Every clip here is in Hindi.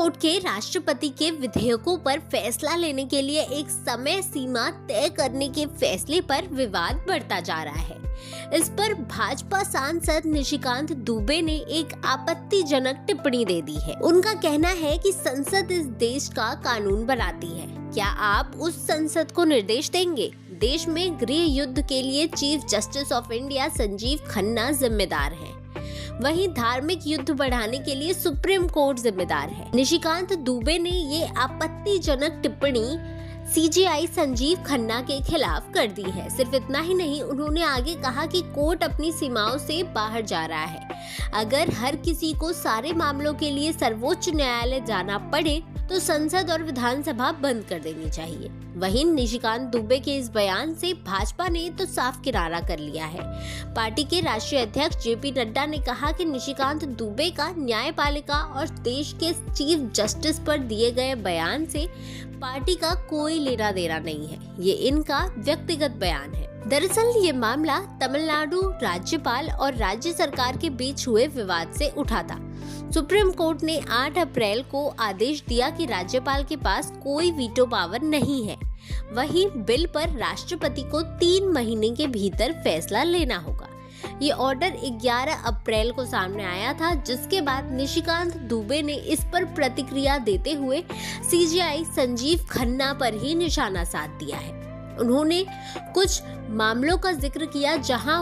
कोर्ट के राष्ट्रपति के विधेयकों पर फैसला लेने के लिए एक समय सीमा तय करने के फैसले पर विवाद बढ़ता जा रहा है। इस पर भाजपा सांसद निशिकांत दुबे ने एक आपत्तिजनक टिप्पणी दे दी है। उनका कहना है कि संसद इस देश का कानून बनाती है। क्या आप उस संसद को निर्देश देंगे? देश में गृह युद्ध के लिए chief justice of India Sanjeev Khanna जिम्मेदार हैं। वहीं धार्मिक युद्ध बढ़ाने के लिए सुप्रीम कोर्ट जिम्मेदार है। निशिकांत दुबे ने ये आपत्तिजनक टिप्पणी सीजेआई संजीव खन्ना के खिलाफ कर दी है। सिर्फ इतना ही नहीं, उन्होंने आगे कहा कि कोर्ट अपनी सीमाओं से बाहर जा रहा है। अगर हर किसी को सारे मामलों के लिए सर्वोच्च न्यायालय जाना पड़े तो संसद और विधानसभा बंद कर देनी चाहिए। वहीं निशिकांत दुबे के इस बयान से भाजपा ने तो साफ किनारा कर लिया है। पार्टी के राष्ट्रीय अध्यक्ष जेपी नड्डा ने कहा कि निशिकांत दुबे का न्यायपालिका और देश के चीफ जस्टिस पर दिए गए बयान से पार्टी का कोई लेना देना नहीं है। ये इनका व्यक्तिगत बयान है। दरअसल ये मामला तमिलनाडु राज्यपाल और राज्य सरकार के बीच हुए विवाद से उठा था। सुप्रीम कोर्ट ने 8 अप्रैल को आदेश दिया कि राज्यपाल के पास कोई वीटो पावर नहीं है। वहीं बिल पर राष्ट्रपति को 3 महीने के भीतर फैसला लेना होगा। ये ऑर्डर 11 अप्रैल को सामने आया था, जिसके बाद निशिकांत दुबे ने इस पर प्रतिक्रिया देते हुए सीजेआई संजीव खन्ना पर ही निशाना साध दिया है। उन्होंने कुछ मामलों का जिक्र किया जहां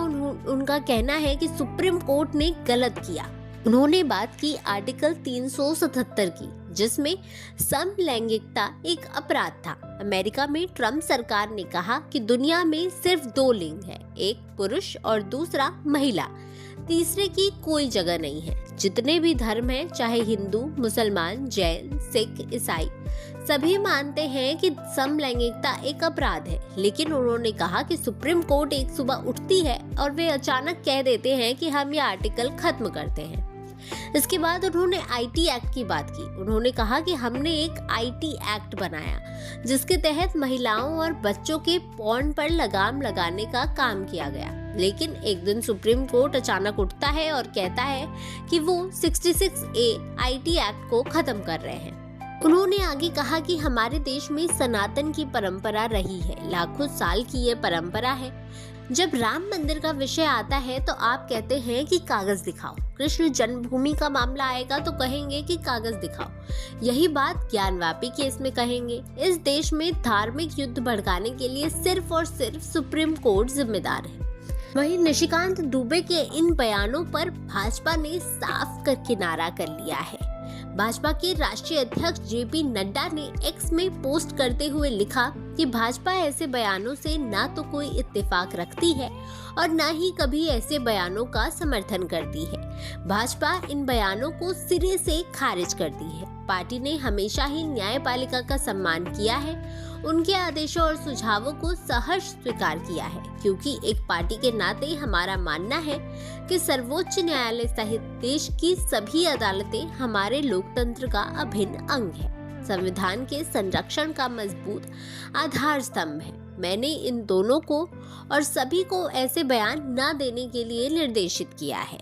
उनका कहना है कि सुप्रीम कोर्ट ने गलत किया। उन्होंने बात की आर्टिकल 377 की, जिसमें समलैंगिकता एक अपराध था। अमेरिका में ट्रम्प सरकार ने कहा कि दुनिया में सिर्फ 2 लिंग है, एक पुरुष और दूसरा महिला, तीसरे की कोई जगह नहीं है। जितने भी धर्म हैं, चाहे हिंदू, मुसलमान, जैन, सिख, ईसाई, सभी मानते हैं कि समलैंगिकता एक अपराध है। लेकिन उन्होंने कहा कि सुप्रीम कोर्ट एक सुबह उठती है और वे अचानक कह देते हैं कि हम ये आर्टिकल खत्म करते हैं। इसके बाद उन्होंने आईटी एक्ट की बात की। उन्होंने कहा कि हमने एक आईटी एक्ट बनाया जिसके तहत महिलाओं और बच्चों के पॉर्न पर लगाम लगाने का काम किया गया। लेकिन एक दिन सुप्रीम कोर्ट अचानक उठता है और कहता है कि वो 66A आईटी एक्ट को खत्म कर रहे हैं। उन्होंने आगे कहा कि हमारे देश में सनातन की परंपरा रही है, लाखों साल की ये परंपरा है। जब राम मंदिर का विषय आता है तो आप कहते हैं कि कागज दिखाओ। कृष्ण जन्मभूमि का मामला आएगा तो कहेंगे कि कागज दिखाओ। यही बात ज्ञानवापी केस में कहेंगे। इस देश में धार्मिक युद्ध भड़काने के लिए सिर्फ और सिर्फ सुप्रीम कोर्ट जिम्मेदार है। वहीं निशिकांत दुबे के इन बयानों पर भाजपा ने साफ कर किनारा कर लिया है। भाजपा के राष्ट्रीय अध्यक्ष जेपी नड्डा ने एक्स में पोस्ट करते हुए लिखा कि भाजपा ऐसे बयानों से ना तो कोई इत्तेफाक रखती है और ना ही कभी ऐसे बयानों का समर्थन करती है। भाजपा इन बयानों को सिरे से खारिज करती है। पार्टी ने हमेशा ही न्यायपालिका का सम्मान किया है, उनके आदेशों और सुझावों को सहर्ष स्वीकार किया है, क्योंकि एक पार्टी के नाते हमारा मानना है कि सर्वोच्च न्यायालय सहित देश की सभी अदालतें हमारे लोकतंत्र का अभिन्न अंग है, संविधान के संरक्षण का मजबूत आधार स्तंभ है। मैंने इन दोनों को और सभी को ऐसे बयान न देने के लिए निर्देशित किया है।